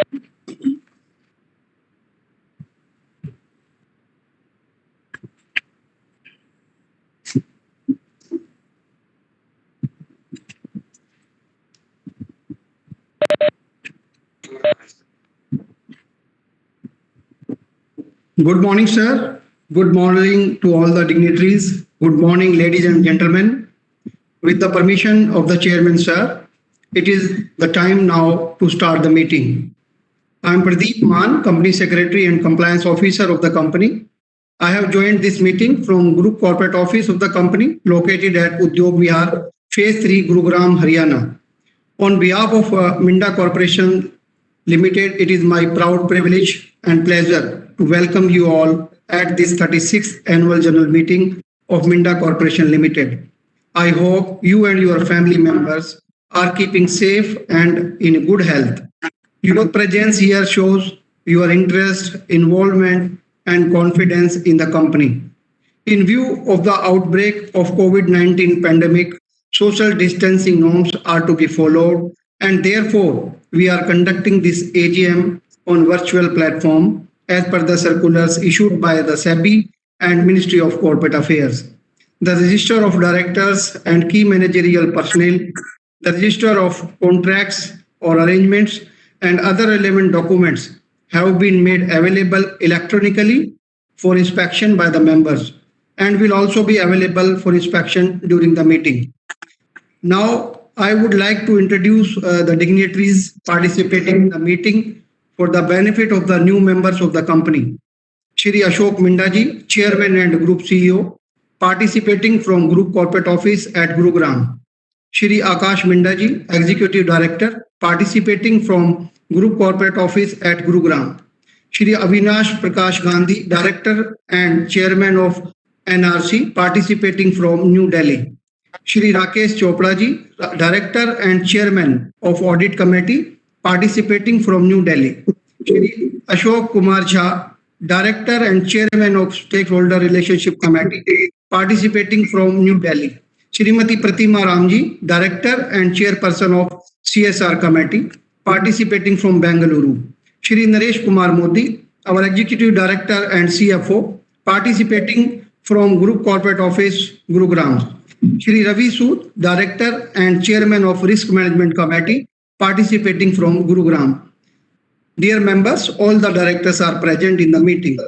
Good morning, sir. Good morning to all the dignitaries. Good morning, ladies and gentlemen. With the permission of the chairman, sir, it is the time now to start the meeting. I am Pradeep Man, Company Secretary and Compliance Officer of the company. I have joined this meeting from Group Corporate Office of the company located at Udyog Vihar, Phase 3, Gurugram, Haryana. On behalf of Minda Corporation Limited, it is my proud privilege and pleasure to welcome you all at this 36th annual general meeting of Minda Corporation Limited. I hope you and your family members are keeping safe and in good health. Your presence here shows your interest, involvement, and confidence in the company. In view of the outbreak of COVID-19 pandemic, social distancing norms are to be followed, and therefore we are conducting this AGM on virtual platform as per the circulars issued by the SEBI and Ministry of Corporate Affairs. The register of directors and key managerial personnel, the register of contracts or arrangements, and other relevant documents have been made available electronically for inspection by the members and will also be available for inspection during the meeting. Now, I would like to introduce the dignitaries participating in the meeting for the benefit of the new members of the company. Shri Ashok Minda ji, Chairman and Group CEO, participating from Group Corporate Office at Gurugram. Shri Akash Minda ji, Executive Director, participating from Group Corporate Office at Gurugram. Shri Avinash Prakash Gandhi, Director and Chairman of NRC, participating from New Delhi. Shri Rakesh Chopra ji, Director and Chairman of Audit Committee, participating from New Delhi. Shri Ashok Kumar Jha, Director and Chairman of Stakeholder Relationship Committee, participating from New Delhi. Shrimati Pratima Ramji, Director and Chairperson of CSR Committee, participating from Bengaluru. Shri Naresh Kumar Modi, our Executive Director and CFO, participating from Group Corporate Office, Gurugram. Shri Ravi Sood, Director and Chairman of Risk Management Committee, participating from Gurugram. Dear members, all the directors are present in the meeting.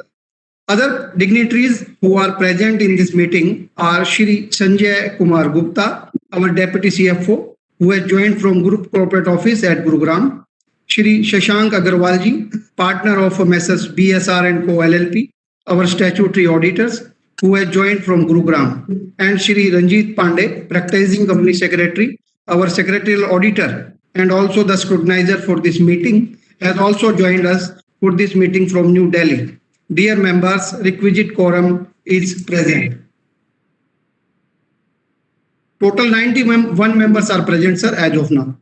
Other dignitaries who are present in this meeting are Shri Sanjay Kumar Gupta, our Deputy CFO, who has joined from Group Corporate Office at Gurugram. Shri Shashank Agarwal ji, partner of Messrs. BSR & Co. LLP, our statutory auditors, who has joined from Gurugram. And Shri Ranjit Pandey, practicing company secretary, our secretarial auditor, and also the scrutinizer for this meeting, has also joined us for this meeting from New Delhi. Dear members, requisite quorum is present. Total 91 members are present, sir, as of now.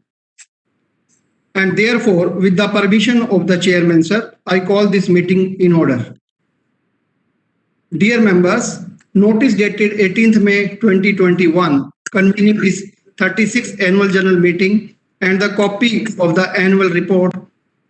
And therefore, with the permission of the chairman, sir, I call this meeting in order. Dear members, notice dated 18th May 2021, convening this 36th annual general meeting and the copy of the annual report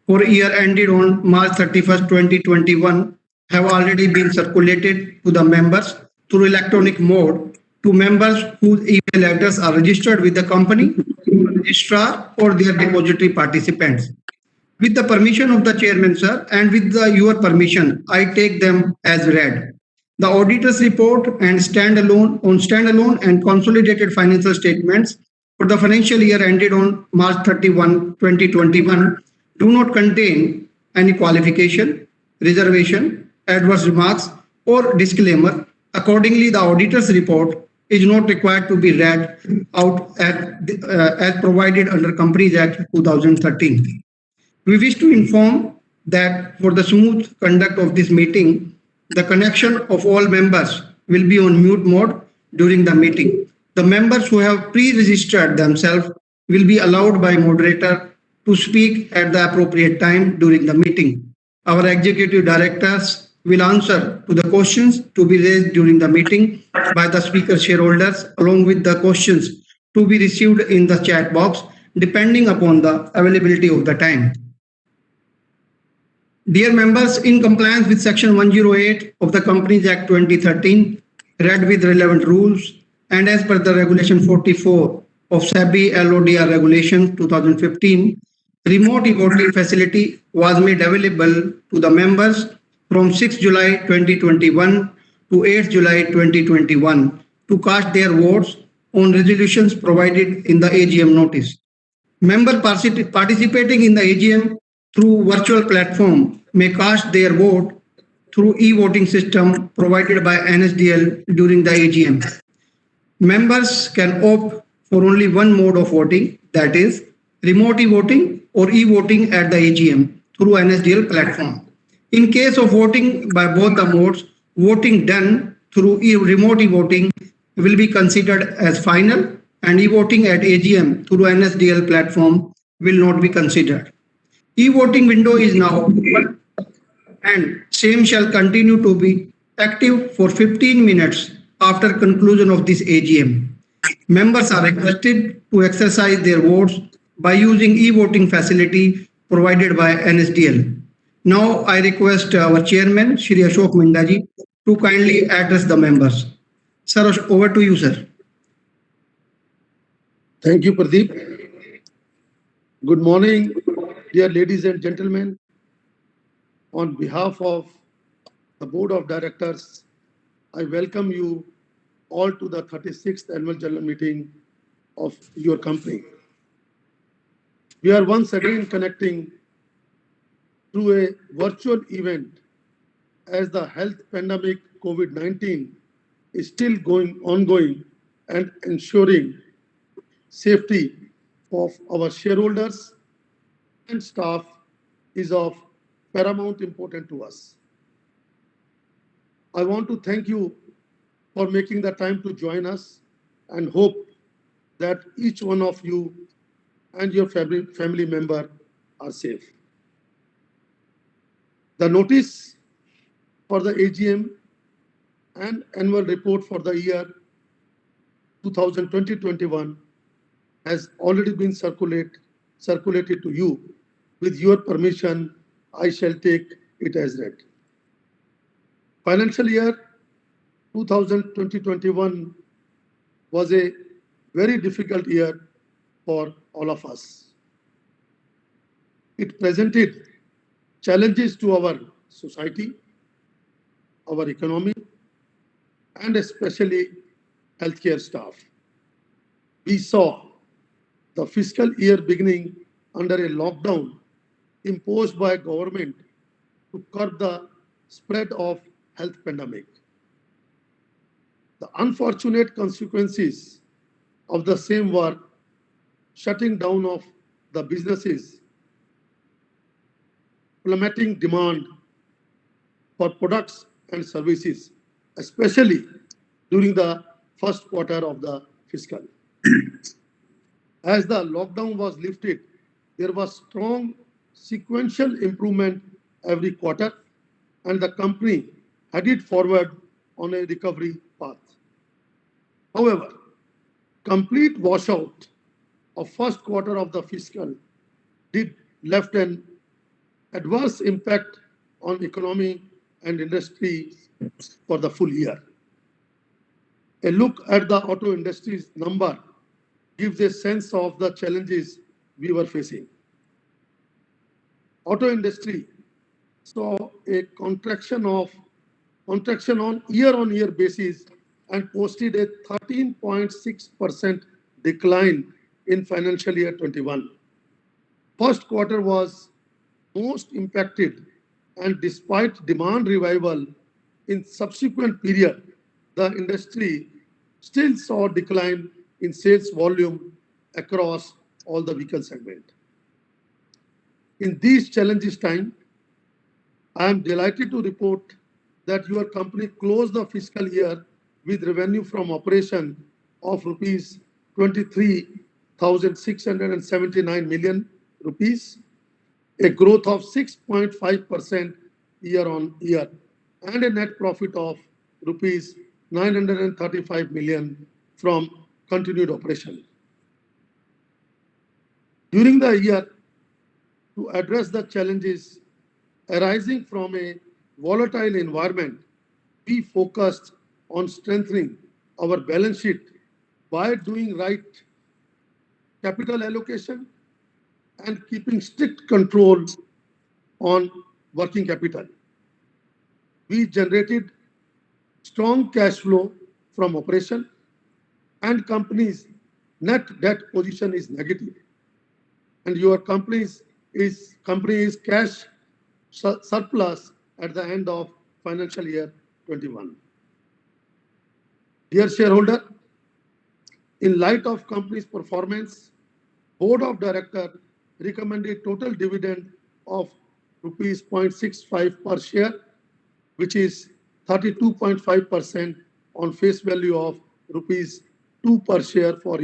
for year ended on March 31st, 2021 have already been circulated to the members through electronic mode to members whose email address are registered with the company, registrar, or their depository participants. With the permission of the chairman, sir, and with your permission, I take them as read. The auditor's report and standalone and consolidated financial statements for the financial year ended on March 31, 2021 do not contain any qualification, reservation, adverse remarks, or disclaimer. Accordingly, the auditor's report is not required to be read out as provided under Companies Act 2013. We wish to inform that for the smooth conduct of this meeting, the connection of all members will be on mute mode during the meeting. The members who have pre-registered themselves will be allowed by moderator to speak at the appropriate time during the meeting. Our executive directors will answer to the questions to be raised during the meeting by the speaker shareholders along with the questions to be received in the chat box depending upon the availability of the time. Dear members, in compliance with Section 108 of the Companies Act 2013, read with relevant rules, and as per the Regulation 44 of SEBI LODR Regulation 2015, remote e-voting facility was made available to the members from 6 July 2021 to 8 July 2021 to cast their votes on resolutions provided in the AGM notice. Member participating in the AGM through virtual platform may cast their vote through e-voting system provided by NSDL during the AGM. Members can opt for only one mode of voting, that is, remote e-voting or e-voting at the AGM through NSDL platform. In case of voting by both the modes, voting done through remote e-voting will be considered as final, and e-voting at AGM through NSDL platform will not be considered. E-voting window is now open and same shall continue to be active for 15 minutes after conclusion of this AGM. Members are requested to exercise their votes by using e-voting facility provided by NSDL. Now I request our chairman, Shri Ashok Minda ji, to kindly address the members. Sir, over to you, sir. Thank you, Pradeep. Good morning, dear ladies and gentlemen. On behalf of the Board of Directors, I welcome you all to the 36th Annual General Meeting of your company. We are once again connecting through a virtual event as the health pandemic COVID-19 is still ongoing and ensuring safety of our shareholders and staff is of paramount importance to us. I want to thank you for making the time to join us and hope that each one of you and your family member are safe. The notice for the AGM and annual report for the year 2020-21 has already been circulated to you. With your permission, I shall take it as read. Financial year 2020-21 was a very difficult year for all of us. It presented challenges to our society, our economy, and especially healthcare staff. We saw the fiscal year beginning under a lockdown imposed by government to curb the spread of health pandemic. The unfortunate consequences of the same were shutting down of the businesses, plummeting demand for products and services, especially during the first quarter of the fiscal. As the lockdown was lifted, there was strong sequential improvement every quarter, and the company headed forward on a recovery path. However, complete washout of first quarter of the fiscal left an adverse impact on economy and industry for the full year. A look at the auto industry's number gives a sense of the challenges we were facing. Auto industry saw a contraction on year-on-year basis and posted a 13.6% decline in financial year 21. First quarter was most impacted, and despite demand revival in subsequent period, the industry still saw decline in sales volume across all the vehicle segment. In these challenges time, I am delighted to report that your company closed the fiscal year with revenue from operation of rupees 23,679 million rupees, a growth of 6.5% year-on-year, and a net profit of rupees 935 million from continued operation. During the year, to address the challenges, Arising from a volatile environment, we focused on strengthening our balance sheet by doing right capital allocation and keeping strict control on working capital. We generated strong cash flow from operation and company's net debt position is negative, and your company is cash surplus at the end of financial year 21. Dear shareholder, in light of company's performance, board of director recommended total dividend of rupees 0.65 per share, which is 32.5% on face value of rupees 2 per share for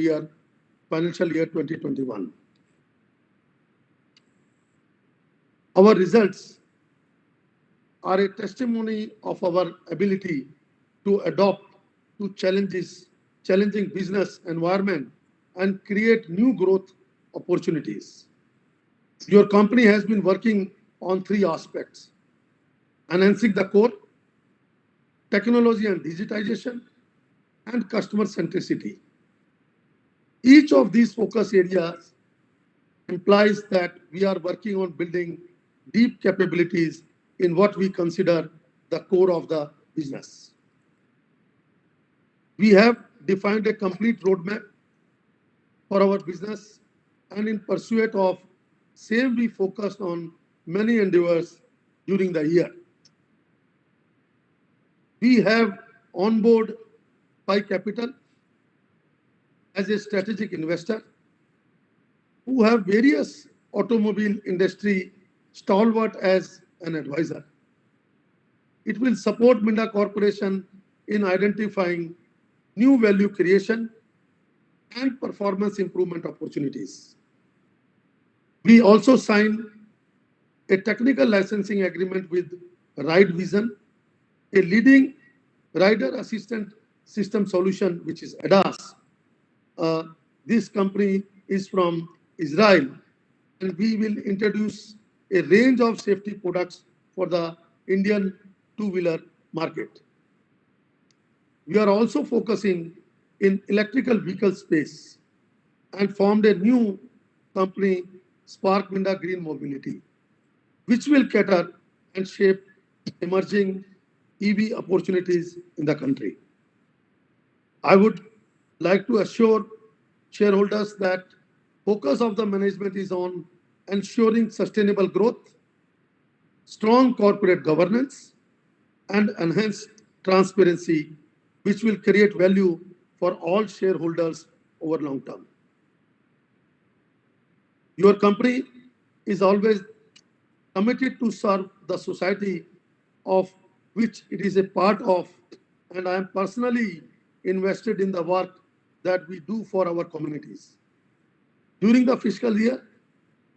financial year 2021. Our results are a testimony of our ability to adapt to challenging business environment and create new growth opportunities. Your company has been working on three aspects: enhancing the core, technology and digitization, and customer centricity. Each of these focus areas implies that we are working on building deep capabilities in what we consider the core of the business. We have defined a complete roadmap for our business, and in pursuit of same, we focused on many endeavors during the year. We have on board Pi Capital as a strategic investor who have various automobile industry stalwart as an advisor. It will support Minda Corporation in identifying new value creation and performance improvement opportunities. We also signed a technical licensing agreement with Ride Vision, a leading rider assistant system solution, which is ADAS. This company is from Israel, and we will introduce a range of safety products for the Indian two-wheeler market. We are also focusing in electrical vehicle space and formed a new company, Spark Minda Green Mobility, which will cater and shape emerging EV opportunities in the country. I would like to assure shareholders that focus of the management is on ensuring sustainable growth, strong corporate governance, and enhanced transparency, which will create value for all shareholders over long term. Your company is always committed to serve the society of which it is a part of, and I am personally invested in the work that we do for our communities. During the fiscal year,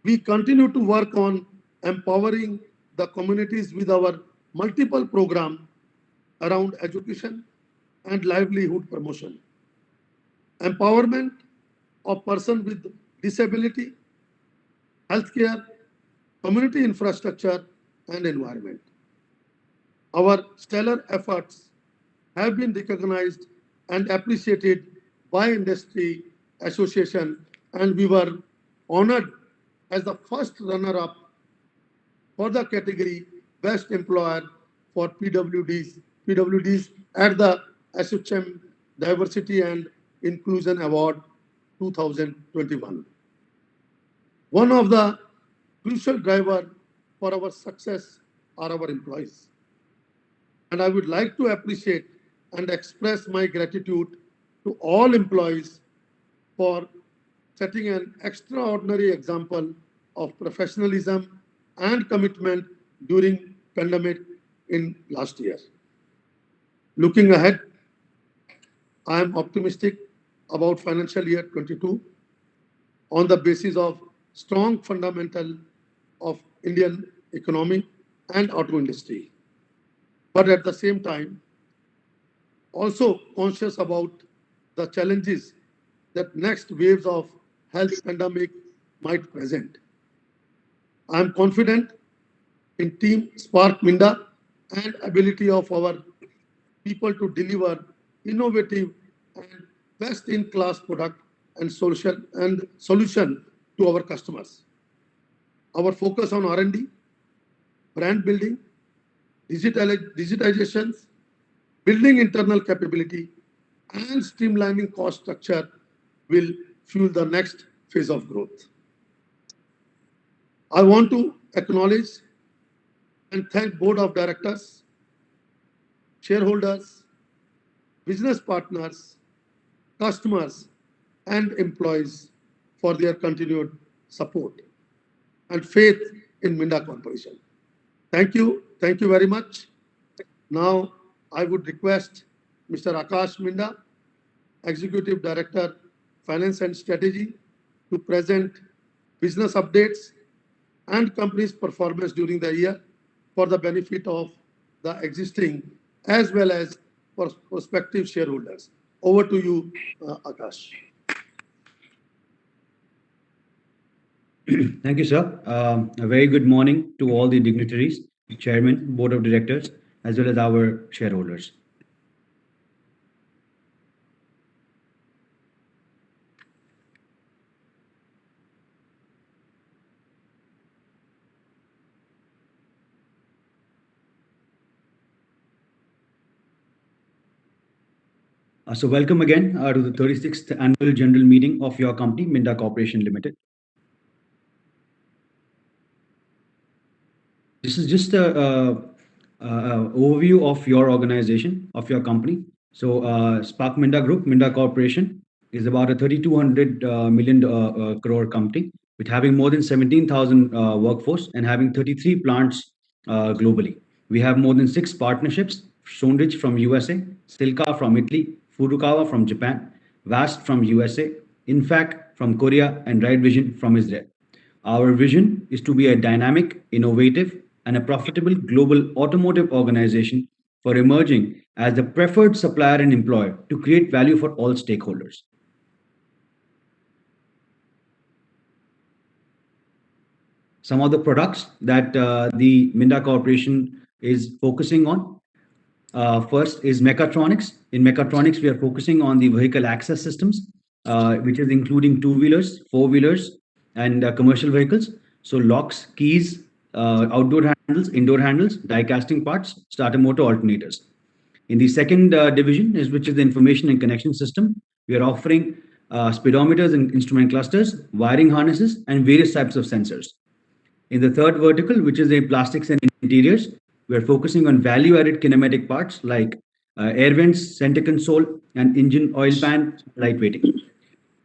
we continue to work on empowering the communities with our multiple programs around education and livelihood promotion, empowerment of persons with disability, healthcare, community infrastructure, and environment. Our stellar efforts have been recognized and appreciated by industry association, and we were honored as the first runner-up for the category Best Employer for PWDs at the SHM Diversity and Inclusion Award 2021. One of the crucial drivers for our success are our employees. And I would like to appreciate and express my gratitude to all employees for setting an extraordinary example of professionalism and commitment during pandemic in last year. Looking ahead, I am optimistic about financial year 22 on the basis of strong fundamental of Indian economy and auto industry. But at the same time, also conscious about the challenges that next waves of health pandemic might present. I am confident in team Spark Minda and ability of our people to deliver innovative and best-in-class product and solution to our customers. Our focus on R&D, brand building, digitizations, building internal capability, and streamlining cost structure will fuel the next phase of growth. I want to acknowledge and thank Board of Directors, shareholders, business partners, customers, and employees for their continued support and faith in Minda Corporation. Thank you. Thank you very much. Now, I would request Mr. Akash Minda, Executive Director, Finance and Strategy, to present business updates and company's performance during the year for the benefit of the existing as well as prospective shareholders. Over to you, Akash. Thank you, sir. A very good morning to all the dignitaries, Chairman, Board of Directors, as well as our shareholders. So welcome again to the 36th Annual General Meeting of your company, Minda Corporation Limited. This is just a overview of your organization, of your company. So Spark Minda Group, Minda Corporation, is about a 3,200 million crore company with having more than 17,000 workforce and having 33 plants globally. We have more than 6 partnerships: Sonridge from USA, Silka from Italy, Furukawa from Japan, Vast from USA, Infact from Korea, and Right Vision from Israel. Our vision is to be a dynamic, innovative, and a profitable global automotive organization for emerging as the preferred supplier and employer to create value for all stakeholders. Some of the products that the Minda Corporation is focusing on. First is mechatronics. In mechatronics, we are focusing on the vehicle access systems, which is including two-wheelers, four-wheelers, and commercial vehicles. So locks, keys, outdoor handles, indoor handles, die casting parts, starter motor alternators. In the second division, which is the information and connection system, we are offering speedometers and instrument clusters, wiring harnesses, and various types of sensors. In the third vertical, which is the plastics and interiors, we are focusing on value-added kinematic parts like air vents, center console, and engine oil pan lightweighting.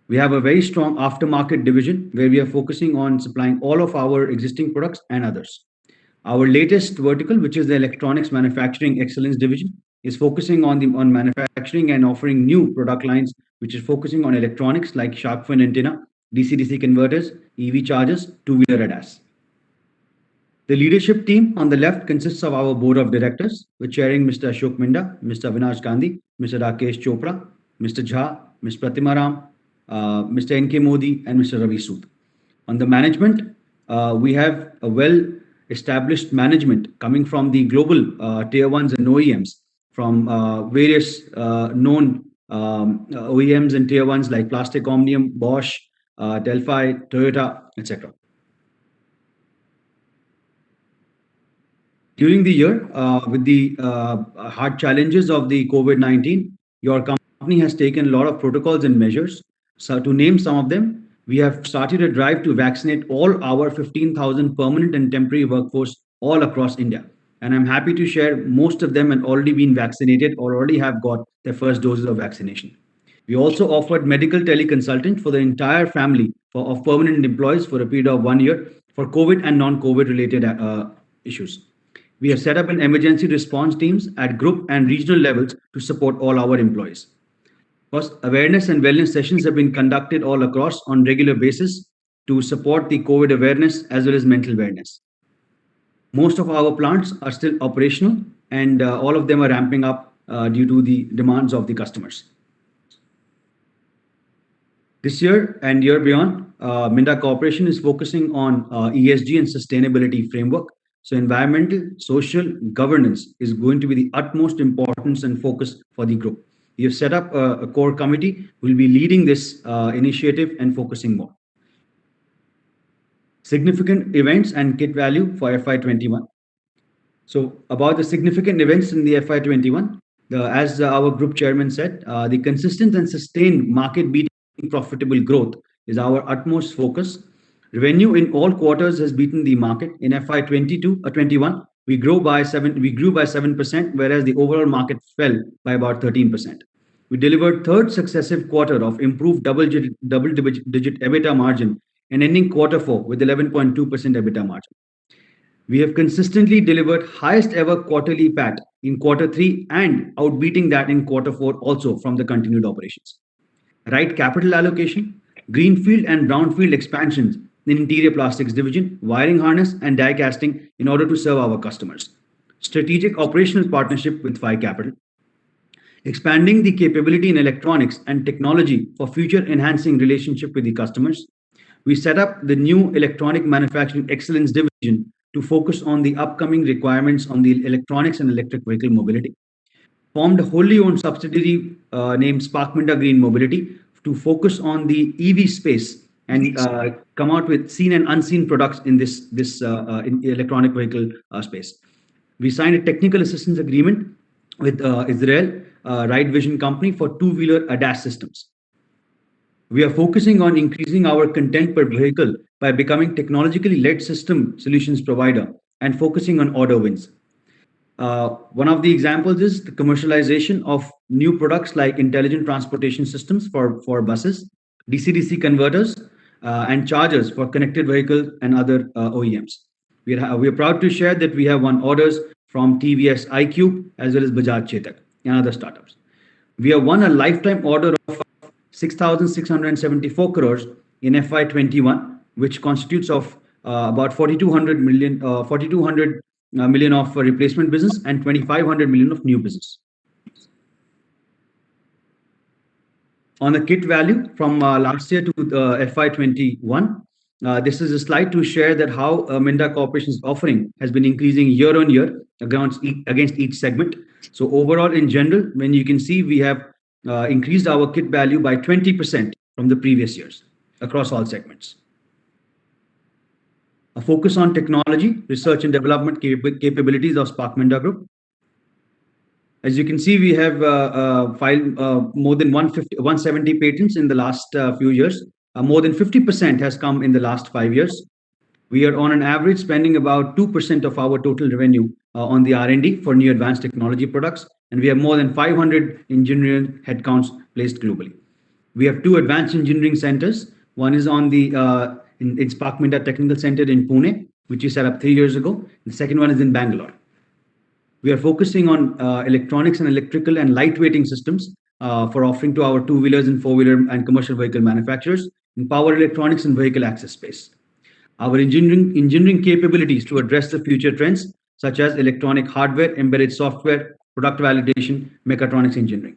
We have a very strong aftermarket division where we are focusing on supplying all of our existing products and others. Our latest vertical, which is the electronics manufacturing excellence division, is focusing on manufacturing and offering new product lines, which is focusing on electronics like shark fin antenna, DC-DC converters, EV chargers, two-wheeler ADAS. The leadership team on the left consists of our board of directors, with chairing Mr. Ashok Minda, Mr. Avinash Gandhi, Mr. Rakesh Chopra, Mr. Jha, Ms. Pratima Ram, Mr. N.K. Modi, and Mr. Ravi Sood. On the management, we have a well-established management coming from the global tier ones and OEMs from various known OEMs and tier ones like Plastic Omnium, Bosch, Delphi, Toyota, etc. During the year, with the hard challenges of the COVID-19, your company has taken a lot of protocols and measures. So to name some of them, we have started a drive to vaccinate all our 15,000 permanent and temporary workforce all across India. And I'm happy to share most of them have already been vaccinated or already have got their first doses of vaccination. We also offered medical teleconsultant for the entire family of permanent employees for a period of 1 year for COVID and non-COVID related issues. We have set up an emergency response teams at group and regional levels to support all our employees. First, awareness and wellness sessions have been conducted all across on regular basis to support the COVID awareness as well as mental awareness. Most of our plants are still operational and all of them are ramping up due to the demands of the customers. This year and year beyond, Minda Corporation is focusing on ESG and sustainability framework. So environmental, social, governance is going to be the utmost importance and focus for the group. We have set up a core committee who will be leading this initiative and focusing more. Significant events and kit value for FY21. So about the significant events in the FY21, as our group chairman said, the consistent and sustained market-beating profitable growth is our utmost focus. Revenue in all quarters has beaten the market. In FY22 or 21, we grew by 7%, whereas the overall market fell by about 13%. We delivered third successive quarter of improved double-digit EBITDA margin and ending quarter four with 11.2% EBITDA margin. We have consistently delivered highest ever quarterly PAT in quarter three and outbeating that in quarter four also from the continued operations. Right capital allocation, greenfield and brownfield expansions in interior plastics division, wiring harness and die casting in order to serve our customers. Strategic operational partnership with Phi Capital. Expanding the capability in electronics and technology for future enhancing relationship with the customers. We set up the new electronic manufacturing excellence division to focus on the upcoming requirements on the electronics and electric vehicle mobility. Formed a wholly owned subsidiary named Spark Minda Green Mobility to focus on the EV space and come out with seen and unseen products in this in electronic vehicle space. We signed a technical assistance agreement with Israel Ride Vision Company for two-wheeler ADAS systems. We are focusing on increasing our content per vehicle by becoming technologically led system solutions provider and focusing on order wins. One of the examples is the commercialization of new products like intelligent transportation systems for buses, DC-DC converters, and chargers for connected vehicles and other OEMs. We are proud to share that we have won orders from TVS iQube as well as Bajaj Chetak and other startups. We have won a lifetime order of 6,674 crores in FY21, which constitutes of about 4,200 million of replacement business and 2,500 million of new business. On the kit value from last year to FY21, this is a slide to share that how Minda Corporation's offering has been increasing year on year against each segment. So overall, in general, when you can see, we have increased our kit value by 20% from the previous years across all segments. A focus on technology, research and development capabilities of Spark Minda Group. As you can see, we have filed more than 170 patents in the last few years. More than 50% has come in the last 5 years. We are on an average spending about 2% of our total revenue on the R&D for new advanced technology products, and we have more than 500 engineering headcounts placed globally. We have 2 advanced engineering centers. One is on the in Spark Minda Technical Center in Pune, which we set up 3 years ago. The second one is in Bangalore. We are focusing on electronics and electrical and lightweighting systems for offering to our two-wheelers and four-wheeler and commercial vehicle manufacturers in power electronics and vehicle access space. Our engineering capabilities to address the future trends such as electronic hardware, embedded software, product validation, mechatronics engineering.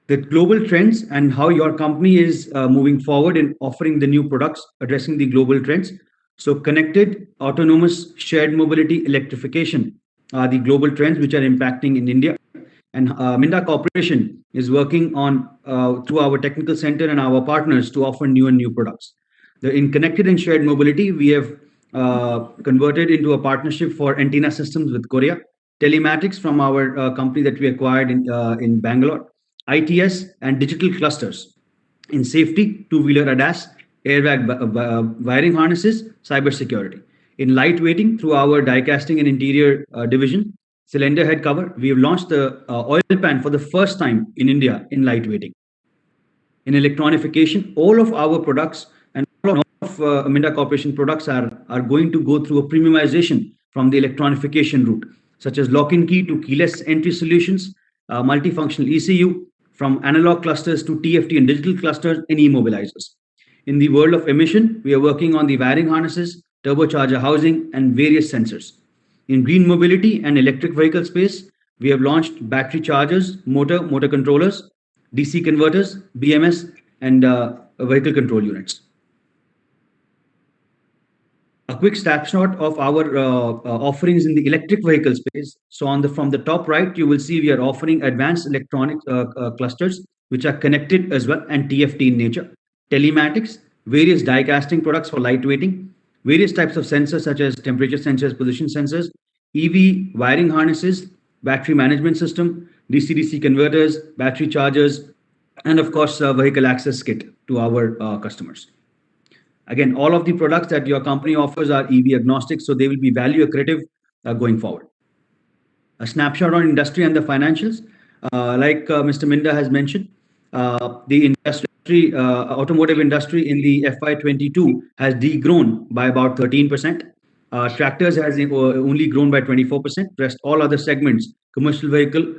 The global trends and how your company is moving forward in offering the new products addressing the global trends. So connected, autonomous, shared mobility, electrification are the global trends which are impacting in India. And Minda Corporation is working on through our technical center and our partners to offer new products. In connected and shared mobility, we have converted into a partnership for antenna systems with Korea, telematics from our company that we acquired in Bangalore, ITS and digital clusters in safety, two-wheeler ADAS, airbag wiring harnesses, cybersecurity. In lightweighting through our die casting and interior division, cylinder head cover, we have launched the oil pan for the first time in India in lightweighting. In electronification, all of our products and all of Minda Corporation products are going to go through a premiumization from the electronification route, such as lock-in key to keyless entry solutions, multifunctional ECU, from analog clusters to TFT and digital clusters and e-mobilizers. In the world of emission, we are working on the wiring harnesses, turbocharger housing, and various sensors. In green mobility and electric vehicle space, we have launched battery chargers, motor controllers, DC converters, BMS, and vehicle control units. A quick snapshot of our offerings in the electric vehicle space. So from the top right, you will see we are offering advanced electronic clusters, which are connected as well and TFT in nature, telematics, various die casting products for lightweighting, various types of sensors such as temperature sensors, position sensors, EV wiring harnesses, battery management system, DC-DC converters, battery chargers, and of course, vehicle access kit to our customers. Again, all of the products that your company offers are EV agnostic, so they will be value accretive going forward. A snapshot on industry and the financials. Like Mr. Minda has mentioned, the automotive industry in the FY22 has degrown by about 13%. Tractors has only grown by 24%. Rest all other segments, commercial vehicle,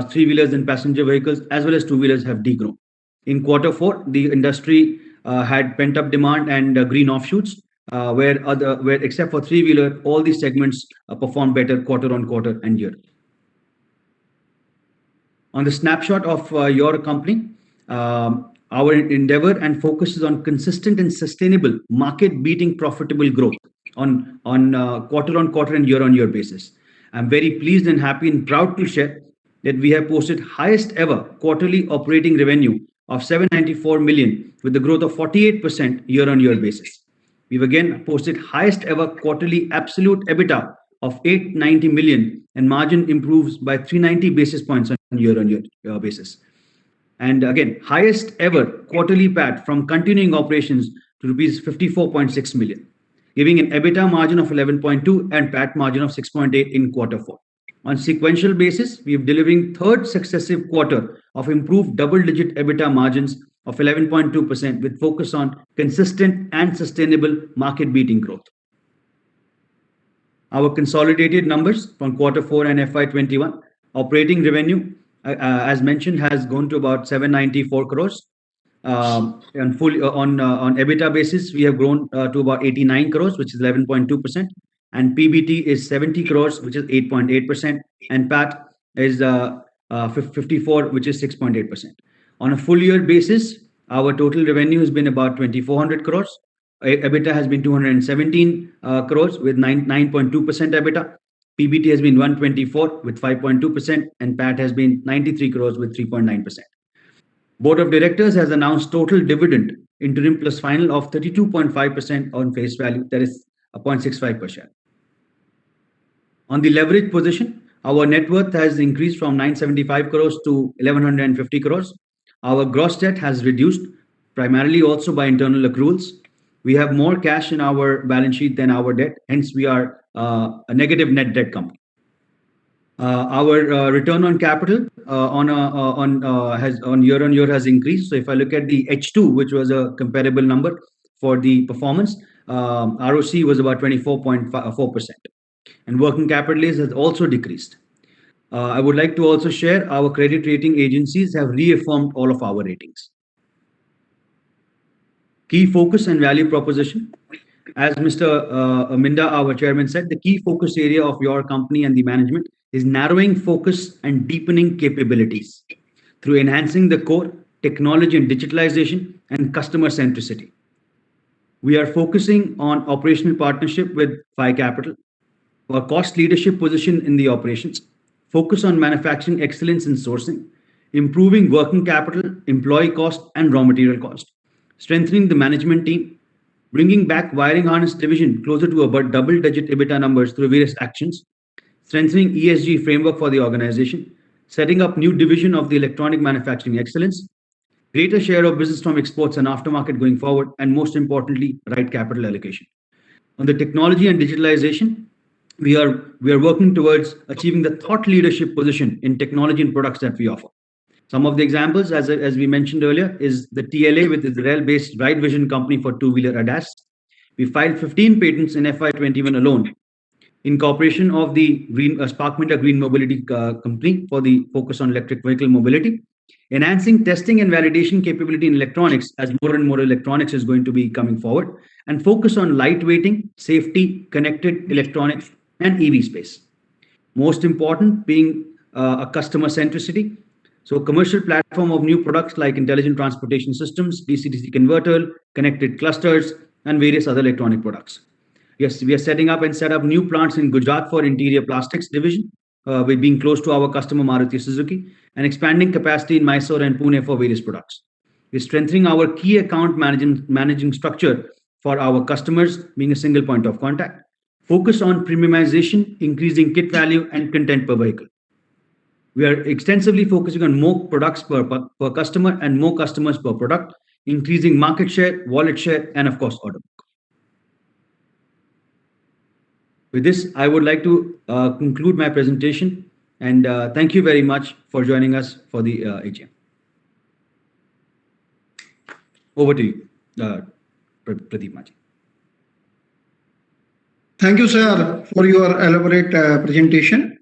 three-wheelers and passenger vehicles, as well as two-wheelers have degrown. In quarter four, the industry had pent-up demand and green offshoots, where except for three-wheeler, all these segments performed better quarter on quarter and year. On the snapshot of your company, our endeavor and focus is on consistent and sustainable market-beating profitable growth on quarter on quarter and year on year basis. I'm very pleased and happy and proud to share that we have posted highest ever quarterly operating revenue of 794 million with the growth of 48% year on year basis. We've again posted highest ever quarterly absolute EBITDA of 890 million and margin improves by 390 basis points on year basis. And again, highest ever quarterly PAT from continuing operations to rupees 54.6 million, giving an EBITDA margin of 11.2 and PAT margin of 6.8 in quarter four. On sequential basis, we are delivering third successive quarter of improved double-digit EBITDA margins of 11.2% with focus on consistent and sustainable market-beating growth. Our consolidated numbers from quarter four and FY21, operating revenue, as mentioned, has gone to about 794 crores. On EBITDA basis, we have grown to about 89 crores, which is 11.2%. And PBT is 70 crores, which is 8.8%. And PAT is 54, which is 6.8%. On a full year basis, our total revenue has been about 2,400 crores. EBITDA has been 217 crores with 9.2% EBITDA. PBT has been 124 with 5.2%, and PAT has been 93 crores with 3.9%. Board of Directors has announced total dividend interim plus final of 32.5% on face value, that is 0.65 per share. On the leverage position, our net worth has increased from 975 crores to 1150 crores. Our gross debt has reduced primarily also by internal accruals. We have more cash in our balance sheet than our debt, hence we are a negative net debt company. Our return on capital on year on year has increased. So if I look at the H2, which was a comparable number for the performance, ROC was about 24.4%, and working capital has also decreased. I would like to also share our credit rating agencies have reaffirmed all of our ratings. Key focus and value proposition. As Mr. Minda, our chairman, said, the key focus area of your company and the management is narrowing focus and deepening capabilities through enhancing the core, technology and digitalization, and customer centricity. We are focusing on operational partnership with Phi Capital, our cost leadership position in the operations, focus on manufacturing excellence in sourcing, improving working capital, employee cost, and raw material cost, strengthening the management team, bringing back wiring harness division closer to about double-digit EBITDA numbers through various actions, strengthening ESG framework for the organization, setting up new division of the electronic manufacturing excellence, greater share of business from exports and aftermarket going forward, and most importantly, right capital allocation. On the technology and digitalization, we are working towards achieving the thought leadership position in technology and products that we offer. Some of the examples, as we mentioned earlier, is the TLA with Israel-based Ride Vision company for two-wheeler ADAS. We filed 15 patents in FY21 alone. Incorporation of the Spark Minda Green Mobility company for the focus on electric vehicle mobility. Enhancing testing and validation capability in electronics as more and more electronics is going to be coming forward. And focus on lightweighting, safety, connected electronics, and EV space. Most important being a customer centricity. So commercial platform of new products like intelligent transportation systems, DC-DC converter, connected clusters, and various other electronic products. Yes, we are setting up and set up new plants in Gujarat for interior plastics division, with being close to our customer Maruti Suzuki, and expanding capacity in Mysore and Pune for various products. We're strengthening our key account managing structure for our customers, being a single point of contact. Focus on premiumization, increasing kit value and content per vehicle. We are extensively focusing on more products per customer and more customers per product, increasing market share, wallet share, and of course, order book. With this, I would like to conclude my presentation, and thank you very much for joining us for the AGM. Over to you, Pradeep Maji. Thank you, sir, for your elaborate presentation.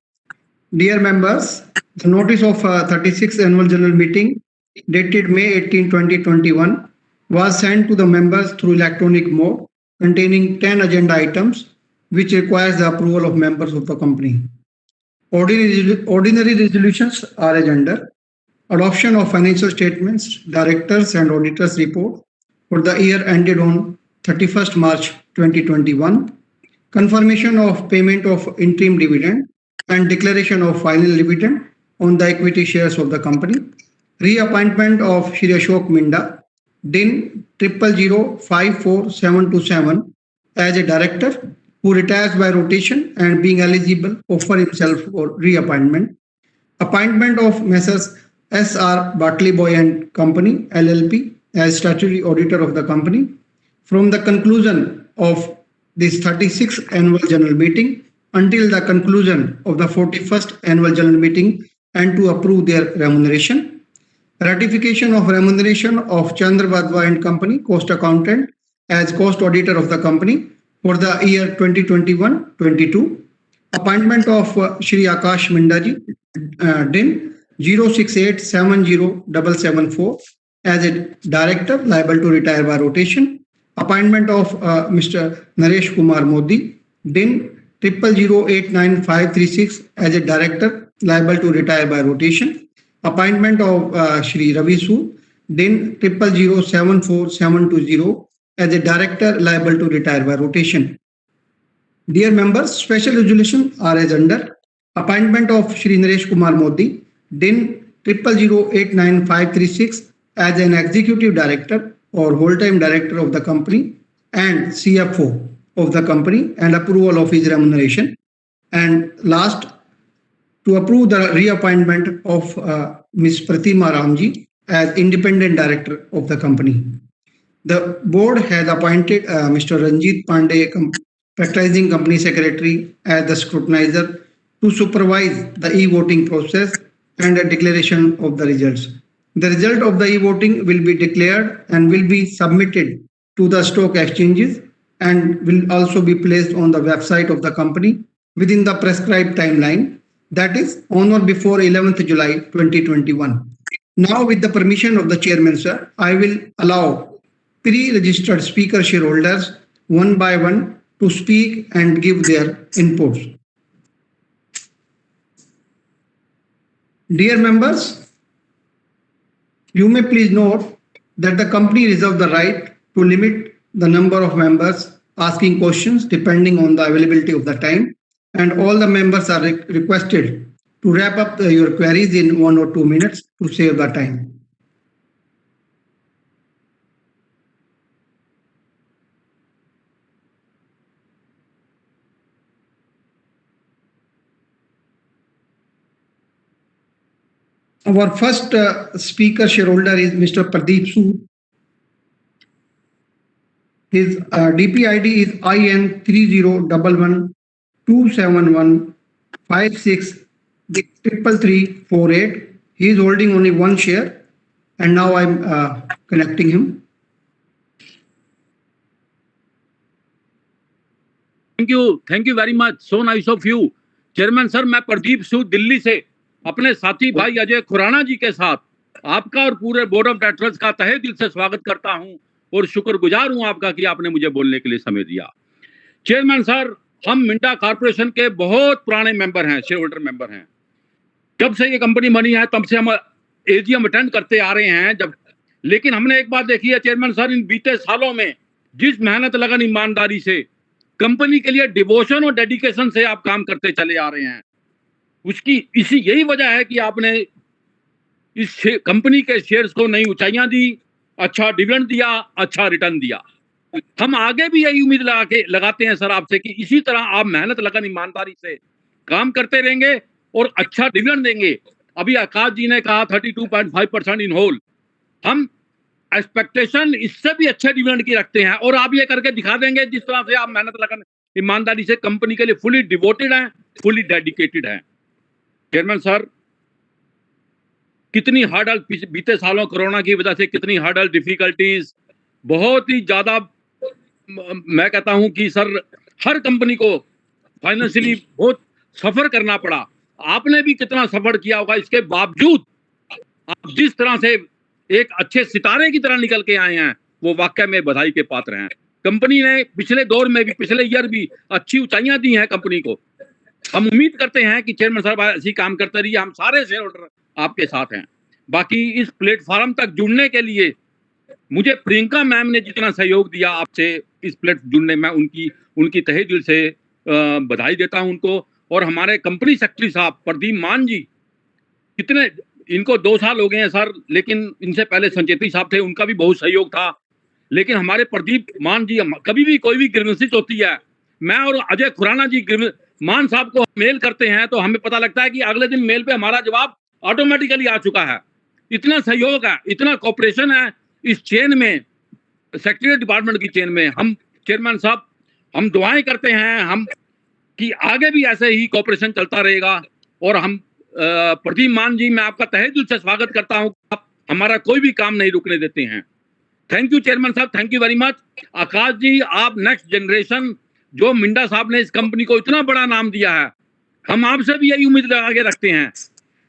Dear members, the notice of 36th Annual General Meeting dated May 18, 2021 was sent to the members through electronic mode, containing 10 agenda items which requires the approval of members of the company. Ordinary resolutions are as under: adoption of financial statements, directors and auditors report for the year ended on 31st March 2021, confirmation of payment of interim dividend and declaration of final dividend on the equity shares of the company, reappointment of Shri Ashok Minda, DIN 00054727 as a director who retires by rotation and being eligible offer himself for reappointment, appointment of Messrs. S.R. Bartley Boy and Company LLP as statutory auditor of the company from the conclusion of this 36th Annual General Meeting until the conclusion of the 41st Annual General Meeting, and to approve their remuneration. Ratification of remuneration of Chandra Vadva and Company, Cost Accountant, as Cost Auditor of the company for the year 2021-22. Appointment of Shri Akash Mindaji, DIN 06870774 as a director liable to retire by rotation. Appointment of Mr. Naresh Kumar Modi, DIN 00089536 as a director liable to retire by rotation. Appointment of Shri Ravi Sood, DIN 00074720 as a director liable to retire by rotation. Dear members, special resolutions are as under: appointment of Shri Naresh Kumar Modi, DIN 00089536 as an executive director or whole-time director of the company and CFO of the company, and approval of his remuneration. And last, to approve the reappointment of Ms. Pratima Ramji as independent director of the company. The board has appointed Mr. Ranjit Pandey, practicing company secretary, as the scrutinizer to supervise the e-voting process and a declaration of the results. The result of the e-voting will be declared and will be submitted to the stock exchanges and will also be placed on the website of the company within the prescribed timeline, that is on or before 11th July 2021. Now, with the permission of the chairman, sir, I will allow pre-registered speaker shareholders one by one to speak and give their inputs. Dear members, you may please note that the company reserves the right to limit the number of members asking questions depending on the availability of the time, and all the members are requested to wrap up your queries in 1 or 2 minutes to save the time. Our first speaker shareholder is Mr. Pradeep Sood. His DPID is IN 30112715633348. He is holding only one share, and now I'm connecting him. Thank you very much, so nice of you chairman sir. मैं प्रदीप सूद दिल्ली से अपने साथी भाई अजय खुराना जी के साथ आपका और पूरे बोर्ड ऑफ डायरेक्टर्स का तहे दिल से स्वागत करता हूं और शुक्रगुजार हूं आपका कि आपने मुझे बोलने के लिए समय दिया। चेयरमैन सर, हम मिंडा कॉर्पोरेशन के बहुत पुराने मेंबर हैं, शेयर होल्डर मेंबर हैं। जब से ये कंपनी बनी है तब से हम एजीएम अटेंड करते आ रहे हैं। लेकिन हमने एक बात देखी है चेयरमैन सर, इन बीते सालों में जिस मेहनत लगन ईमानदारी से कंपनी के लिए डिवोशन और डेडिकेशन से आप काम करते चले आ रहे हैं। उसकी यही वजह है कि आपने इस कंपनी के शेयर्स को नई ऊंचाइयां दी, अच्छा डिविडेंड दिया, अच्छा रिटर्न दिया। हम आगे भी यही उम्मीद लगाते हैं सर आपसे कि इसी तरह आप मेहनत लगन ईमानदारी से काम करते रहेंगे और अच्छा डिविडेंड देंगे। अभी आकाश जी ने कहा 32.5% इन होल, हम एक्सपेक्टेशन इससे भी अच्छे डिविडेंड की रखते हैं और आप ये करके दिखा देंगे जिस तरह से आप मेहनत लगन ईमानदारी से कंपनी के लिए फुली डिवोटेड हैं, फुली डेडिकेटेड हैं। चेयरमैन सर, कितनी हर्डल बीते सालों कोरोना की वजह से कितनी हर्डल डिफिकल्टीज, बहुत ही ज्यादा मैं कहता हूं कि सर हर कंपनी को फाइनेंशियली बहुत सफर करना पड़ा। आपने भी कितना सफर किया होगा, इसके बावजूद आप जिस तरह से एक अच्छे सितारे की तरह निकल के आए हैं वो वाकई में बधाई के पात्र हैं। कंपनी ने पिछले दौर में भी, पिछले ईयर भी अच्छी ऊंचाइयां दी हैं कंपनी को। हम उम्मीद करते हैं कि चेयरमैन साहब ऐसे काम करते रहिए, हम सारे शेयर होल्डर आपके साथ हैं। बाकी इस प्लेटफॉर्म तक जुड़ने के लिए मुझे प्रियंका मैम ने जितना सहयोग दिया आपसे इस प्लेटफॉर्म जुड़ने में, उनकी तहे दिल से बधाई देता हूं उनको। और हमारे कंपनी सेक्रेटरी साहब प्रदीप मान जी, कितने इनको 2 साल हो गए हैं सर, लेकिन इनसे पहले संचेती साहब थे, उनका भी बहुत सहयोग था। लेकिन हमारे प्रदीप मान जी, कभी भी कोई भी ग्रीवेंसेस होती है, मैं और अजय खुराना जी मान साहब को मेल करते हैं तो हमें पता लगता है कि अगले दिन मेल पे हमारा जवाब ऑटोमेटिकली आ चुका है। इतना सहयोग है, इतना कोऑपरेशन है इस चेन में, सेक्रेटरी डिपार्टमेंट की चेन में। हम चेयरमैन साहब, हम दुआएं करते हैं हम कि आगे भी ऐसे ही कोऑपरेशन चलता रहेगा। और हम प्रदीप मान जी, मैं आपका तहे दिल से स्वागत करता हूं। आप हमारा कोई भी काम नहीं रुकने देते हैं। थैंक यू चेयरमैन साहब, थैंक यू वेरी मच। आकाश जी, आप नेक्स्ट जनरेशन, जो मिंडा साहब ने इस कंपनी को इतना बड़ा नाम दिया है, हम आपसे भी यही उम्मीद लगा के रखते हैं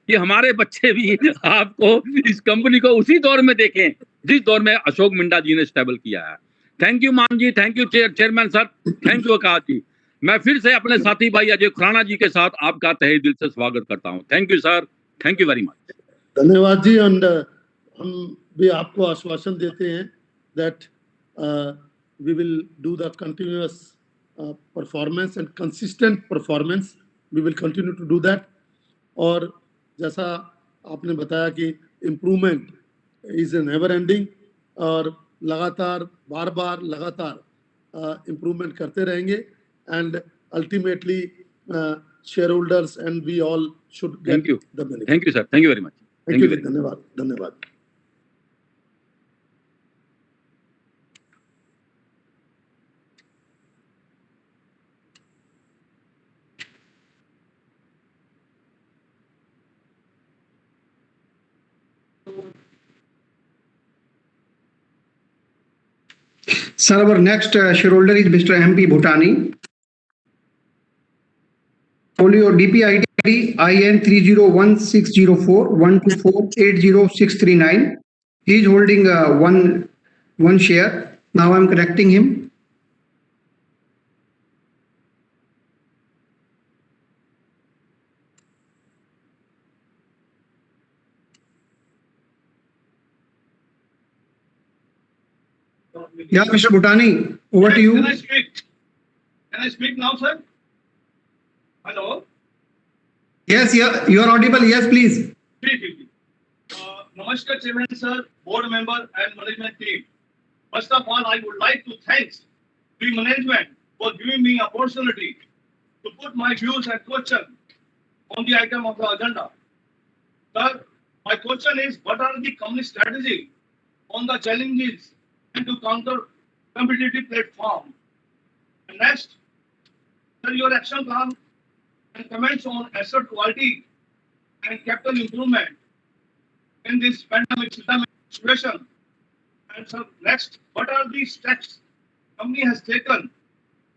कि हमारे बच्चे भी आपको इस कंपनी को उसी दौर में देखें जिस दौर में अशोक मिंडा जी ने स्टेबल किया है। Thank you Maan ji, thank you chairman sir, thank you Akash ji. मैं फिर से अपने साथी भाई अजय खुराना जी के साथ आपका तहे दिल से स्वागत करता हूं। Thank you sir, thank you very much. धन्यवाद जी। एंड हम भी आपको आश्वासन देते हैं that we will do the continuous performance and consistent performance, we will continue to do that. और जैसा आपने बताया कि improvement is a never ending, और लगातार बार बार लगातार इम्प्रूवमेंट करते रहेंगे। And ultimately shareholders and we all should get the benefit. Thank you sir, thank you very much. Thank you, धन्यवाद धन्यवाद। Sir, our next shareholder is Mr. MP Bhutani. Folio DPID IN 30160412480639. He is holding one share. Now I am correcting him. Yeah, Mr. Bhutani, over to you. Can I speak? Can I speak now, sir? Hello? Yes, yeah, you are audible. Yes, please. Speak. Namaskar, Chairman, sir, board member and management team. First of all, I would like to thank the management for giving me opportunity to put my views and question on the item of the agenda. Sir, my question is, what are the company strategy on the challenges and to counter competitive platform? And next, sir, your action plan and comments on asset quality and capital improvement in this pandemic situation. And sir, next, what are the steps company has taken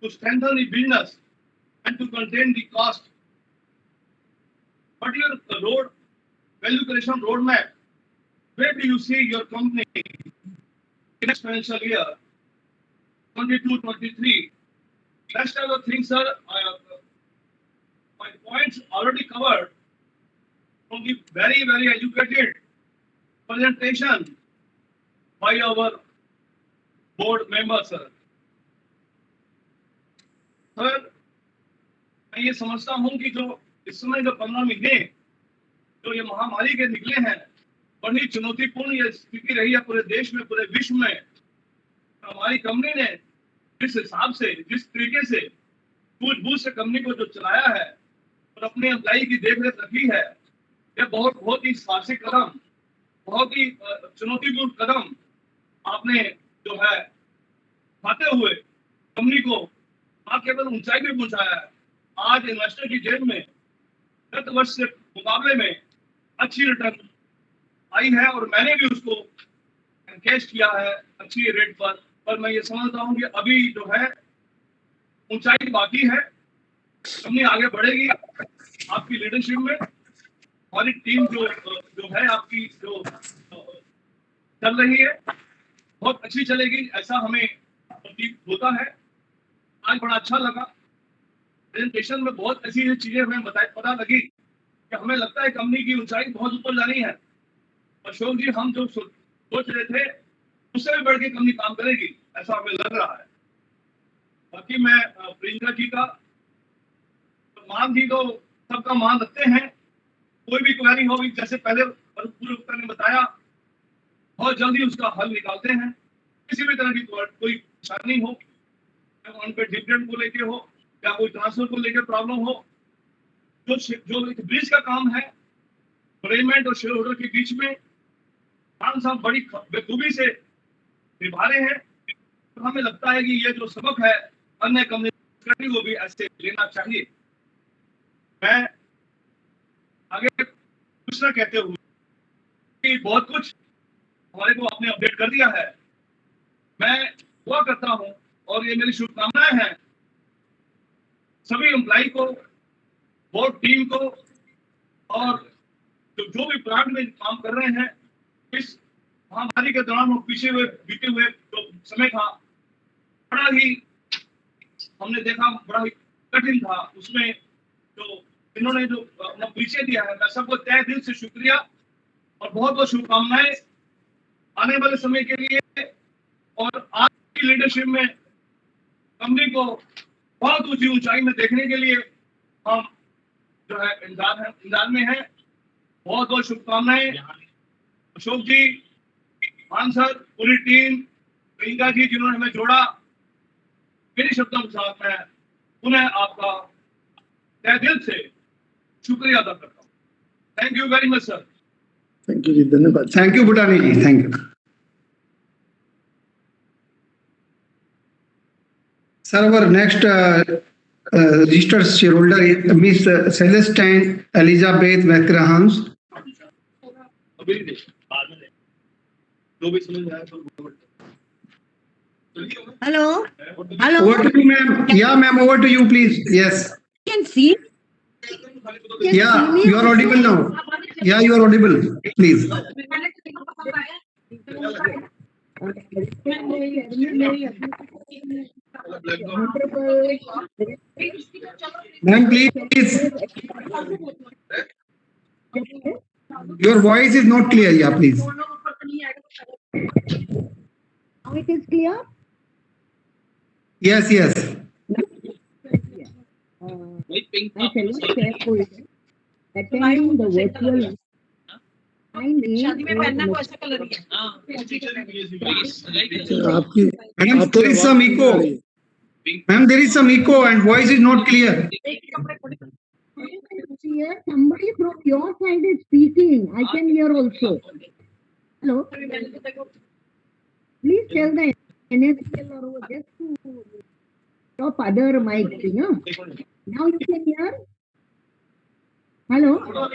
to strengthen the business and to contain the cost? What is your value creation roadmap? Where do you see your company in next financial year, 22-23? Rest of the things, sir, my points already covered from the very, very educated presentation by our board members, sir. Sir मैं ये समझता हूँ कि जो इस समय जो 15 महीने जो ये महामारी के निकले हैं, बड़ी चुनौतीपूर्ण ये स्थिति रही है पूरे देश में, पूरे विश्व में। हमारी कंपनी ने जिस हिसाब से, जिस तरीके से सूझबूझ से कंपनी को जो चलाया है और अपने एम्प्लॉई की देखरेख रखी है, यह बहुत ही साहसिक कदम, बहुत ही चुनौतीपूर्ण कदम आपने जो है उठाते हुए कंपनी को न केवल ऊंचाई पे पहुंचाया है, आज इन्वेस्टर की जेब में गत वर्ष के मुकाबले में अच्छी रिटर्न आई है और मैंने भी उसको कैश किया है अच्छी रेट पर मैं ये समझता हूँ कि अभी जो है ऊंचाई बाकी है, कंपनी आगे बढ़ेगी आपकी लीडरशिप में। हमारी टीम जो है आपकी जो चल रही है बहुत अच्छी चलेगी, ऐसा हमें प्रतीत होता है। आज बड़ा अच्छा लगा प्रेजेंटेशन में, बहुत ऐसी चीजें हमें पता लगी कि हमें लगता है कंपनी की ऊंचाई बहुत ऊपर जानी है। अशोक जी, हम जो सोच रहे थे उससे भी बढ़ के कंपनी काम करेगी, ऐसा हमें लग रहा है। बाकी मैं प्रियंका जी का मान जी तो सबका मान रखते हैं, कोई भी क्वेरी होगी जैसे पहले पूर्व वक्ता ने बताया, बहुत जल्दी उसका हल निकालते हैं। किसी भी तरह की कोई परेशानी हो, उन पे डिविडेंड को लेके हो या कोई ट्रांसफर को लेकर प्रॉब्लम हो, जो एक ब्रिज का काम है मैनेजमेंट और शेयर होल्डर के बीच में, खान साहब बड़ी बखूबी से निभा रहे हैं। तो हमें लगता है कि ये जो सबक है अन्य कंपनी को भी ऐसे लेना चाहिए। मैं आगे कुछ ना कहते हुए कि बहुत कुछ हमारे को आपने अपडेट कर दिया है, मैं दुआ करता हूं और ये मेरी शुभकामनाएं हैं सभी एम्प्लॉई को, बोर्ड टीम को और जो भी प्लांट में काम कर रहे हैं। इस महामारी के दौरान बीते हुए जो समय था बड़ा ही हमने देखा बड़ा ही कठिन था, उसमें जो इन्होंने जो अपना परिचय दिया है, मैं सबको तहे दिल से शुक्रिया और बहुत बहुत शुभकामनाएं आने वाले समय के लिए। और आज की लीडरशिप में कंपनी को बहुत ऊंची ऊंचाई में देखने के लिए हम जो है इंतजार में है। बहुत बहुत शुभकामनाएं अशोक जी, मान सर, पूरी टीम, प्रियंका जी जिन्होंने हमें जोड़ा। मेरी शब्दों के साथ मैं पुनः आपका तहे दिल से शुक्रिया अदा करता हूँ। Thank you very much sir. Thank you जी, धन्यवाद। Thank you, Bhutani ji. Thank you. Sir, our next registered shareholder is Miss Celestine Elizabeth McGrahams. अभी नहीं, बाद में नहीं। जो भी समझ में आया तो बोलो। Hello. Over to you, ma'am. Yeah, ma'am, over to you, please. Yes. Can see. Yeah, you are audible now. Yeah, you are audible. Please. Ma'am, please. Your voice is not clear. Yeah, please. Now it is clear. Yes, yes. My fellow shareholders attending the virtual. My name is आपकी Madam, there is some echo. Ma'am, there is some echo and voice is not clear. Here, somebody from your side is speaking. I can hear also. Hello. Please tell the NSDL or just to stop other mics. Now you can hear. Hello. Hello.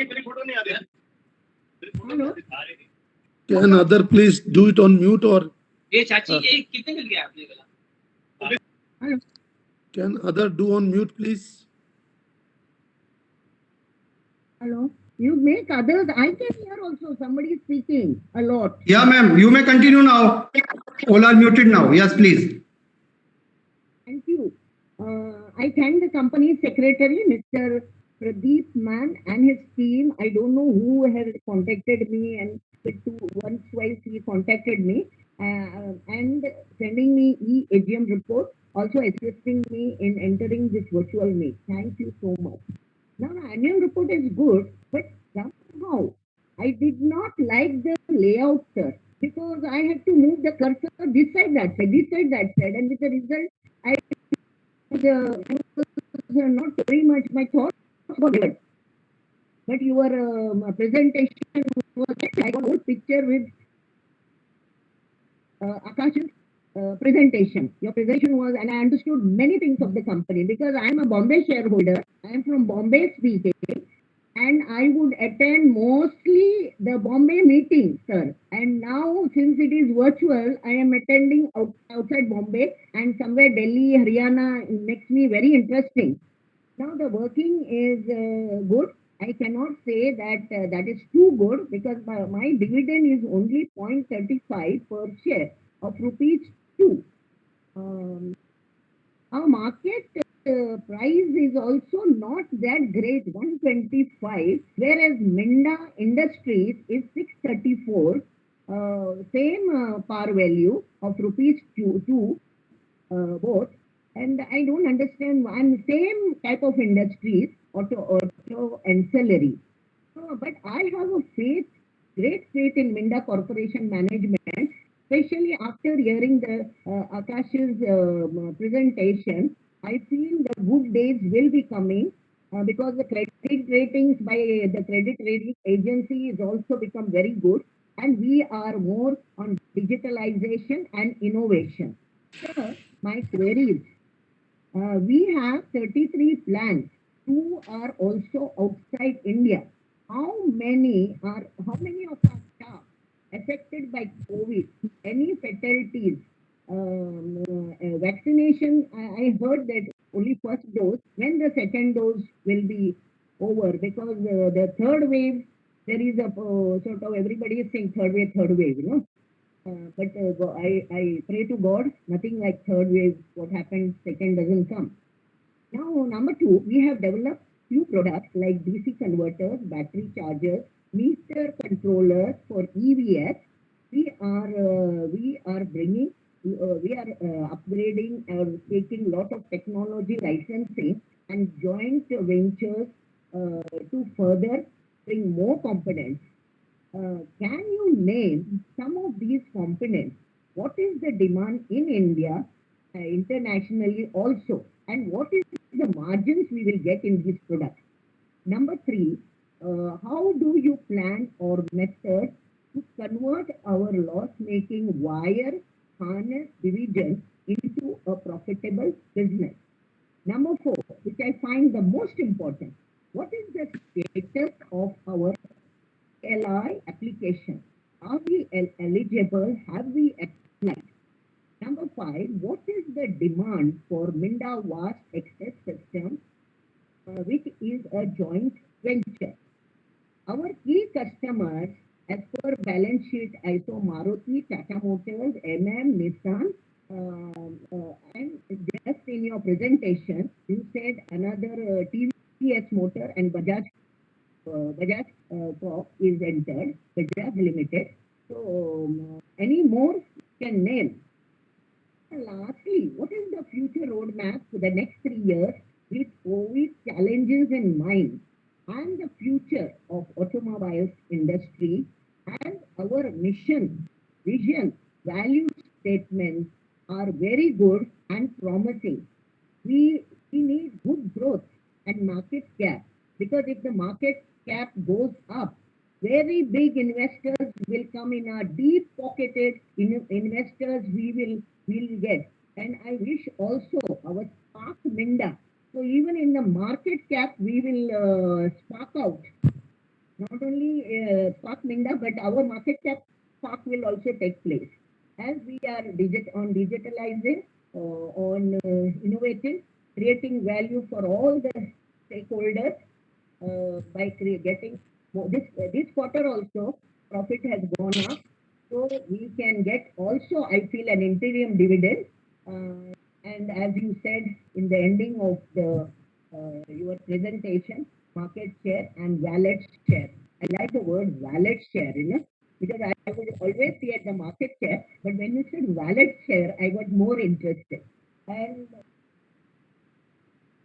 can other please do it on mute or ये चाची ये कितने मिल गया आपने गला? Hello. can other do on mute please? Hello. You make others. I can hear also. Somebody is speaking a lot. Yeah, ma'am, you may continue now. All are muted now. Yes, please. Thank you. I thank the company secretary, Mr. Pradeep Man, and his team. I don't know who has contacted me, and twice he contacted me. and sending me e-AGM report, also assisting me in entering this virtual meet. Thank you so much. Now, the annual report is good, but somehow I did not like the layout, sir, because I had to move the cursor this side, that side, this side, that side, and with the result, I was not very much, my thoughts were good. But your presentation was like a whole picture with Akash's presentation. Your presentation was, and I understood many things of the company because I am a Bombay shareholder. I am from Bombay speaking, and I would attend mostly the Bombay meetings, sir. And now, since it is virtual, I am attending outside Bombay and somewhere Delhi, Haryana makes me very interesting. Now the working is good. I cannot say that that is too good because my dividend is only 0.35 per share of rupees 2. Um, our market price is also not that great, 125, whereas Minda Industries is 634, same par value of rupees 2 both. And I don't understand why the same type of industries, auto ancillary. But I have a faith, great faith in Minda Corporation management, especially after hearing the Akash's presentation. I feel the good days will be coming because the credit ratings by the credit rating agency is also become very good, and we are more on digitalization and innovation. Sir, my queries. We have 33 plants. Two are also outside India. How many of our staff affected by COVID? Any fatalities? Vaccination, I heard that only first dose. When the second dose will be over? Because the third wave, there is a sort of everybody is saying third wave, you know. I pray to God, nothing like third wave, what happened, second doesn't come. Now, number two, we have developed few products like DC converters, battery chargers, meter controllers for EVS. We are bringing, we are upgrading or taking lot of technology licensing and joint ventures to further bring more components. Can you name some of these components? What is the demand in India, internationally also, and what is the margins we will get in these products? Number three, how do you plan or method to convert our loss-making wire harness division into a profitable business? Number four, which I find the most important, what is the status of our LI application? Are we eligible? Have we applied? Number five, what is the demand for Minda Vast Access System, which is a joint venture? Our key customers, as per balance sheet, ISO Maruti, Tata Motors, Nissan, and just in your presentation, you said another TVS Motor and Bajaj Corp is entered, Bajaj Limited. So, any more can name? And lastly, what is the future roadmap for the next 3 years with COVID challenges in mind and the future of automobiles industry and our mission, vision, value statements are very good and promising. We need good growth and market cap because if the market cap goes up, very big investors will come in, our deep pocketed investors we will get. And I wish also our Spark Minda. So even in the market cap, we will spark out. Not only Spark Minda, but our market cap spark will also take place. As we are digitalizing, on innovating, creating value for all the stakeholders by getting this quarter also profit has gone up, so we can get also I feel an interim dividend. And as you said in the ending of the your presentation, market share and wallet share. I like the word wallet share, you know, because I would always see at the market share, but when you said wallet share, I got more interested. And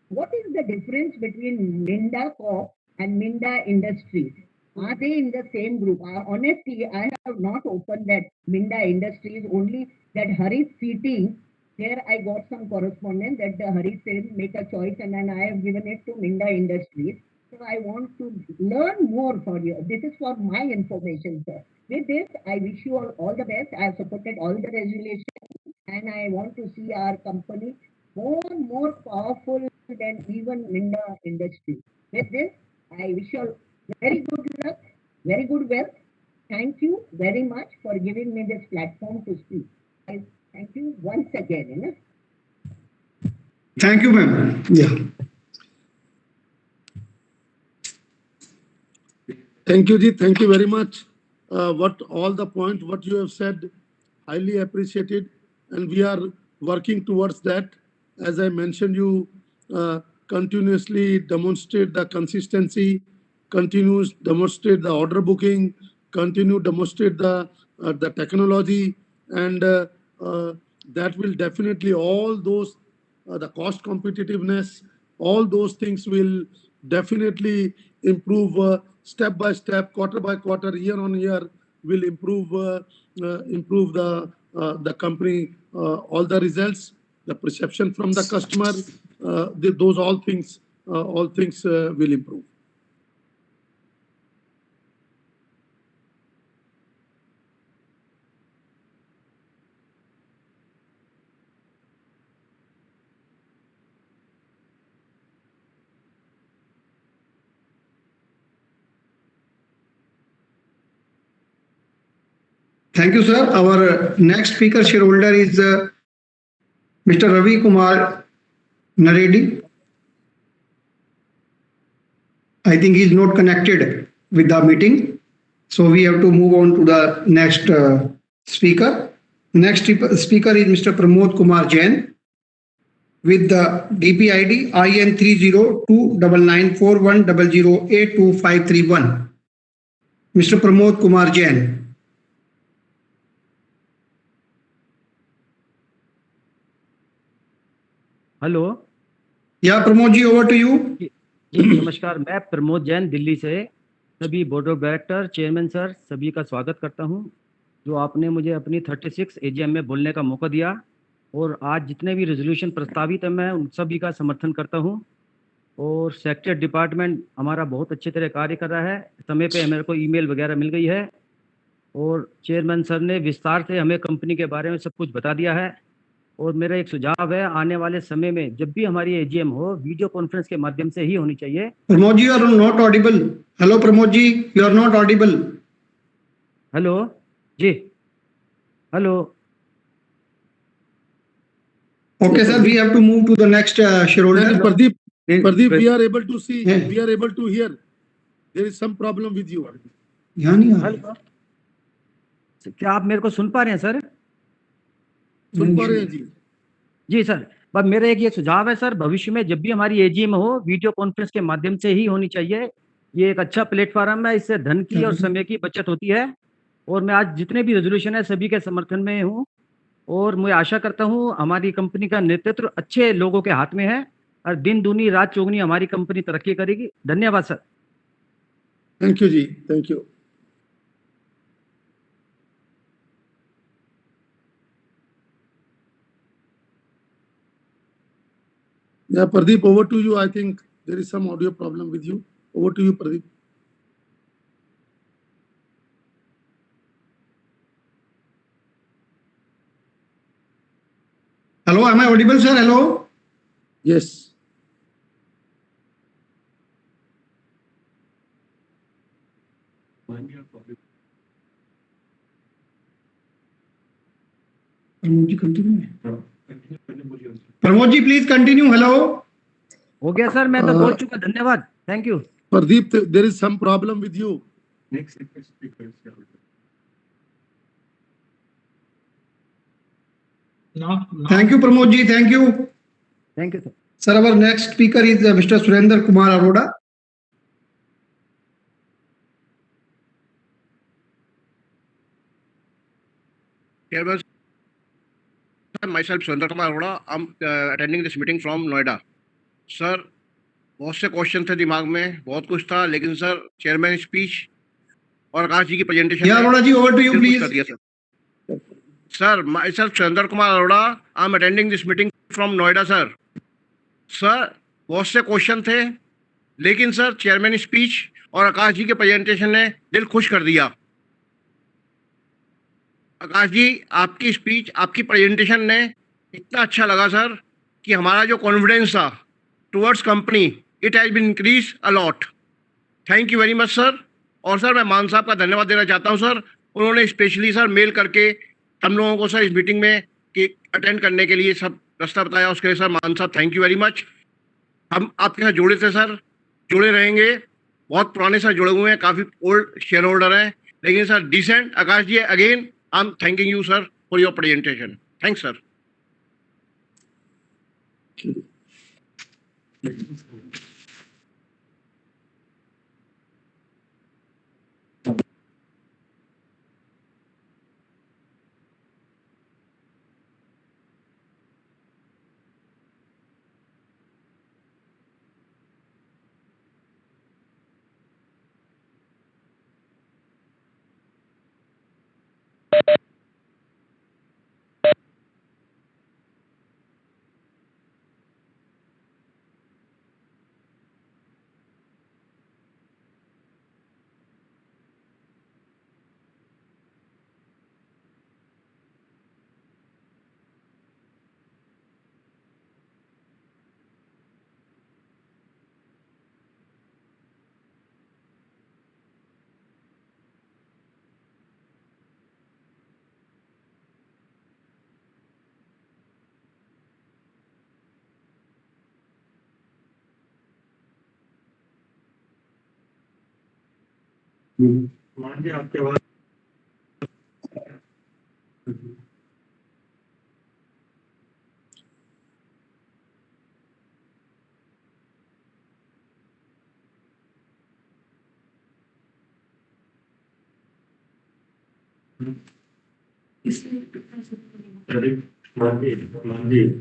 what is the difference between Minda Corp and Minda Industries? Are they in the same group? Honestly, I have not opened that Minda Industries, only that Hari seating. There I got some correspondence that the Hari says make a choice, and then I have given it to Minda Industries. So I want to learn more for you. This is for my information, sir. With this, I wish you all the best. I have supported all the resolutions, and I want to see our company more powerful than even Minda Industries. With this, I wish you all very good luck, very good wealth. Thank you very much for giving me this platform to speak. I thank you once again. You know? Thank you, ma'am. Yeah. Thank you, Ji. Thank you very much. What all the point what you have said, highly appreciated, and we are working towards that. As I mentioned, you continuously demonstrate the consistency, continues demonstrate the order booking, continue demonstrate the technology, and that will definitely all those the cost competitiveness, all those things will definitely improve step by step, quarter by quarter, year on year, will improve the company, all the results, the perception from the customer, those all things will improve. Thank you, sir. Our next speaker shareholder is Mr. Ravi Kumar Naredi. I think he is not connected with the meeting. So we have to move on to the next speaker. Next speaker is Mr. Pramod Kumar Jain with the DPID IN 302994100825531. Mr. Pramod Kumar Jain. Hello Yeah, Pramod ji, over to you. जी नमस्कार, मैं प्रमोद जैन दिल्ली से सभी board of director, chairman sir सभी का स्वागत करता हूं। जो आपने मुझे अपनी 36 एजीएम में बोलने का मौका दिया और आज जितने भी रेजोल्यूशन प्रस्तावित है मैं उन सभी का समर्थन करता हूं। और सेक्रेटरी डिपार्टमेंट हमारा बहुत अच्छी तरह कार्य कर रहा है, समय पे मेरे को ईमेल वगैरह मिल गई है और चेयरमैन सर ने विस्तार से हमें कंपनी के बारे में सब कुछ बता दिया है। और मेरा एक सुझाव है, आने वाले समय में जब भी हमारी एजीएम हो वीडियो कॉन्फ्रेंस के माध्यम से ही होनी चाहिए। Pramod ji, you are not audible. Hello, Pramod ji, you are not audible. Hello जी, hello. Okay, sir, we have to move to the next shareholder. Pradeep, we are able to see, we are able to hear. There is some problem with you. यहाँ नहीं आ रहा। Hello, क्या आप मेरे को सुन पा रहे हैं सर? सुन पा रहे हैं जी। जी सर, बस मेरा एक ये सुझाव है सर, भविष्य में जब भी हमारी एजीएम हो वीडियो कॉन्फ्रेंस के माध्यम से ही होनी चाहिए। ये एक अच्छा प्लेटफॉर्म है, इससे धन की और समय की बचत होती है। और मैं आज जितने भी रेजोल्यूशन है सभी के समर्थन में हूँ और मैं आशा करता हूँ हमारी कंपनी का नेतृत्व अच्छे लोगों के हाथ में है और दिन दूनी रात चौगुनी हमारी कंपनी तरक्की करेगी। धन्यवाद सर। थैंक यू जी, thank you. Yeah, Pradeep, over to you. I think there is some audio problem with you. Over to you, Pradeep. Hello, am I audible, sir? Hello. Yes. Pramod ji, continue. Pramod ji, please continue. Hello. हो गया sir, मैं तो बोल चुका। धन्यवाद, thank you. Pradeep, there is some problem with you. Next speaker is No. Thank you, Pramod ji. Thank you. Thank you sir. Sir, our next speaker is Mr. Surendra Kumar Arora. Chairman, myself Sundar Kumar Arora. I'm attending this meeting from Noida. Sir, बहुत से question थे दिमाग में, बहुत कुछ था, लेकिन sir chairman speech और आकाश जी की presentation Yeah, Arora ji, over to you, कर please. दिया sir. Sir, myself Sundar Kumar Arora. I'm attending this meeting from Noida, sir. Sir, बहुत से क्वेश्चन थे, लेकिन सर चेयरमैन स्पीच और आकाश जी के प्रेजेंटेशन ने दिल खुश कर दिया. आकाश जी, आपकी स्पीच, आपकी प्रेजेंटेशन ने इतना अच्छा लगा सर कि हमारा जो कॉन्फिडेंस था towards company, it has been increase a lot. Thank you very much sir. और सर मैं मान साहब का धन्यवाद देना चाहता हूं सर. उन्होंने स्पेशली सर मेल करके हम लोगों को सर इस मीटिंग में कि अटेंड करने के लिए सब रास्ता बताया. उसके लिए सर मान साहब थैंक यू वेरी मच. हम आपके साथ जुड़े थे सर, जुड़े रहेंगे. बहुत पुराने सर जुड़े हुए हैं, काफ़ी ओल्ड शेयर होल्डर हैं, लेकिन sir decent. Akash ji again I am thanking you sir for your presentation. Thanks sir.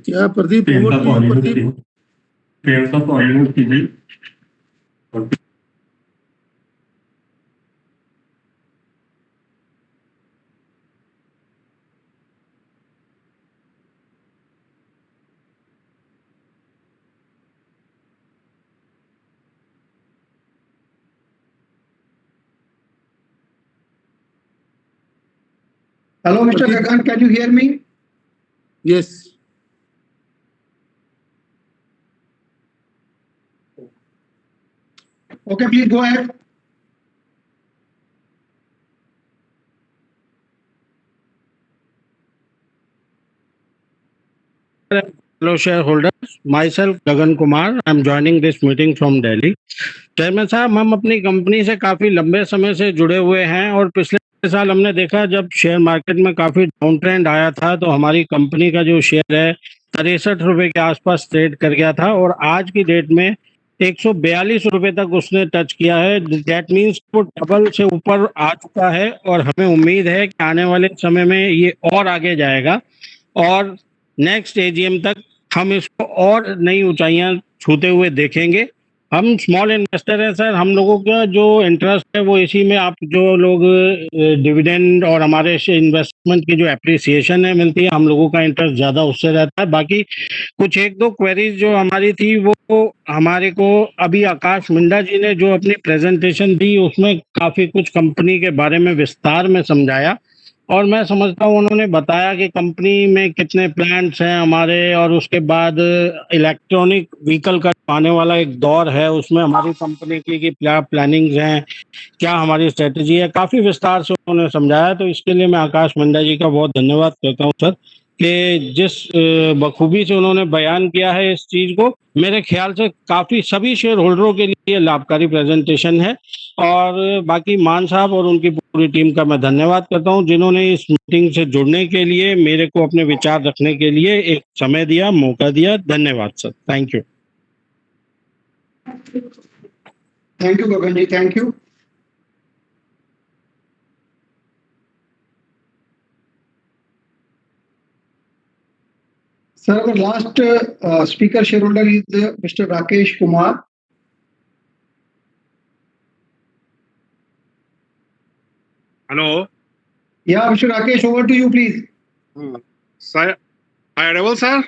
क्या Pradeep Pradeep Hello, Mr. Gagan, can you hear me? Yes. Okay, please go ahead. Hello shareholders, myself Gagan Kumar, I am joining this meeting from Delhi. Chairman साहब, हम अपनी company से काफ़ी लंबे समय से जुड़े हुए हैं और पिछले साल हमने देखा जब शेयर मार्केट में काफ़ी डाउन ट्रेंड आया था तो हमारी कंपनी का जो शेयर है 63 रुपये के आसपास ट्रेड कर गया था और आज की डेट में 142 रुपये तक उसने टच किया है. दैट मीन्स वो डबल से ऊपर आ चुका है और हमें उम्मीद है कि आने वाले समय में ये और आगे जाएगा और नेक्स्ट एजीएम तक हम इसको और नई ऊंचाइयां छूते हुए देखेंगे. हम स्मॉल इन्वेस्टर हैं सर, हम लोगों का जो इंटरेस्ट है वो इसी में आप जो लोग डिविडेंड और हमारे इन्वेस्टमेंट की जो एप्रिसिएशन है मिलती है, हम लोगों का इंटरेस्ट ज़्यादा उससे रहता है. बाकी कुछ एक दो क्वेरीज जो हमारी थी वो हमारे को अभी आकाश मिंडा जी ने जो अपनी प्रेजेंटेशन दी उसमें काफ़ी कुछ कंपनी के बारे में विस्तार में समझाया और मैं समझता हूँ उन्होंने बताया कि कंपनी में कितने प्लांट्स हैं हमारे और उसके बाद इलेक्ट्रॉनिक व्हीकल का आने वाला एक दौर है उसमें हमारी कंपनी की क्या प्लानिंग्स हैं, क्या हमारी स्ट्रेटजी है. काफ़ी विस्तार से उन्होंने समझाया तो इसके लिए मैं आकाश मिंडा जी का बहुत धन्यवाद करता हूँ सर कि जिस बखूबी से उन्होंने बयान किया है इस चीज़ को. मेरे ख्याल से काफ़ी सभी शेयर होल्डरों के लिए लाभकारी प्रेजेंटेशन है और बाकी मान साहब और उनकी पूरी टीम का मैं धन्यवाद करता हूं जिन्होंने इस मीटिंग से जुड़ने के लिए मेरे को अपने विचार रखने के लिए एक समय दिया, मौका दिया. धन्यवाद sir. Thank you. Thank you, Gagan ji. Thank you. Sir, our last speaker shareholder is Mr. Rakesh Kumar. Hello. Yeah, Mr. Rakesh, over to you, please. Sir, I audible, sir?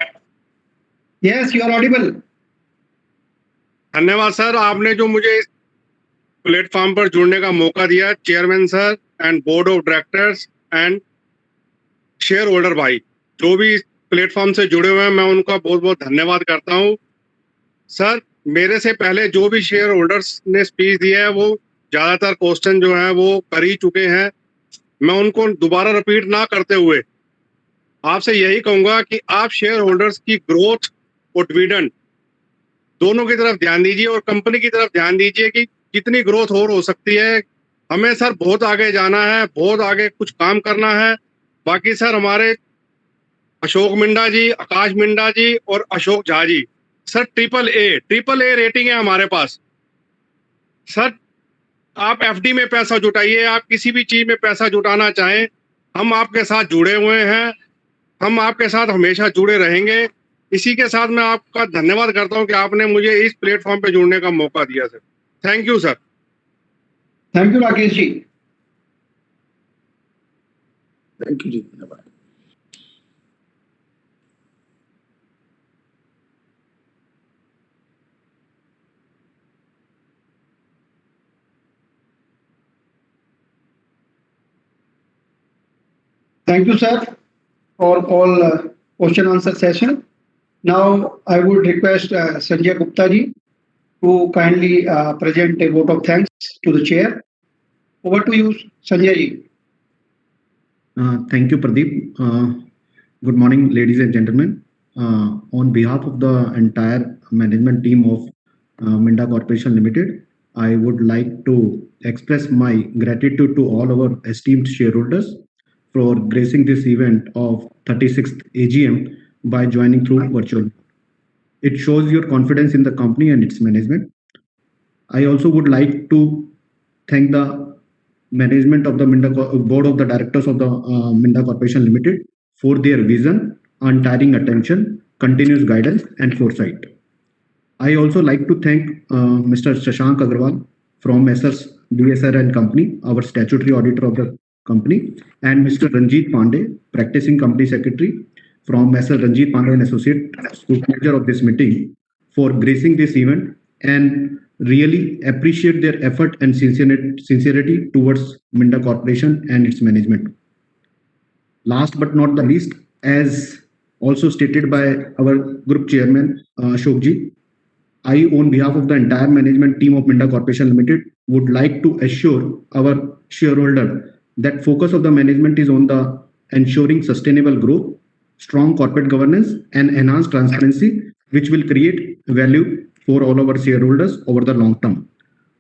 Yes, you are audible. धन्यवाद sir, आपने जो मुझे इस platform पर जुड़ने का मौका दिया, chairman sir and board of directors and share holder भाई, जो भी इस प्लेटफॉर्म से जुड़े हुए हैं, मैं उनका बहुत बहुत धन्यवाद करता हूं। सर, मेरे से पहले जो भी शेयर होल्डर्स ने स्पीच दिया है, वो ज्यादातर क्वेश्चन जो है वो कर ही चुके हैं। मैं उनको दोबारा रिपीट ना करते हुए आपसे यही कहूंगा कि आप शेयर होल्डर्स की ग्रोथ और डिविडेंड दोनों की तरफ ध्यान दीजिए और कंपनी की तरफ ध्यान दीजिए कि कितनी ग्रोथ और हो सकती है। हमें सर बहुत आगे जाना है, बहुत आगे कुछ काम करना है। बाकी सर हमारे अशोक मिंडा जी, आकाश मिंडा जी और Ashok Jha ji, sir triple A rating है हमारे पास। सर आप एफडी में पैसा जुटाइए, आप किसी भी चीज में पैसा जुटाना चाहें, हम आपके साथ जुड़े हुए हैं, हम आपके साथ हमेशा जुड़े रहेंगे। इसी के साथ मैं आपका धन्यवाद करता हूं कि आपने मुझे इस प्लेटफॉर्म पे जुड़ने का मौका दिया sir. Thank you sir. Thank you, Rakesh ji. Thank you, ji. धन्यवाद। Thank you, sir, for all question answer session. Now, I would request Sanjay Gupta ji to kindly present a vote of thanks to the chair. Over to you, Sanjay ji. Thank you, Pradeep. Good morning, ladies and gentlemen. On behalf of the entire management team of Minda Corporation Limited, I would like to express my gratitude to all our esteemed shareholders for gracing this event of 36th AGM by joining through virtual. It shows your confidence in the company and its management. I also would like to thank the management of the board of the directors of the Minda Corporation Limited for their vision, untiring attention, continuous guidance, and foresight. I also like to thank Mr. Shashank Agarwal from SR's DSR and Company, our statutory auditor of the company, and Mr. Ranjit Pandey, practicing company secretary from SR Ranjit Pandey and Associate, supervisor of this meeting, for gracing this event and really appreciate their effort and sincerity towards Minda Corporation and its management. Last but not the least, as also stated by our group chairman, Ashok ji, I, on behalf of the entire management team of Minda Corporation Limited, would like to assure our shareholder that focus of the management is on the ensuring sustainable growth, strong corporate governance, and enhanced transparency, which will create value for all our shareholders over the long term.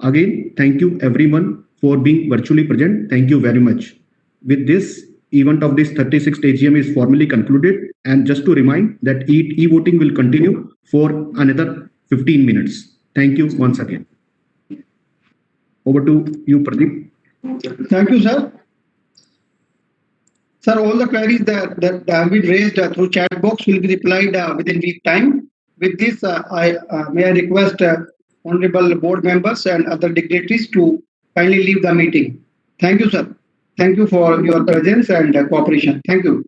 Again, thank you everyone for being virtually present. Thank you very much. With this, event of this 36th AGM is formally concluded. And just to remind that e-voting will continue for another 15 minutes. Thank you once again. Over to you, Pradeep. Thank you, sir. Sir, all the queries that have been raised through chat box will be replied within week time. With this, may I request honorable board members and other dignitaries to kindly leave the meeting. Thank you, sir. Thank you for your presence and cooperation. Thank you.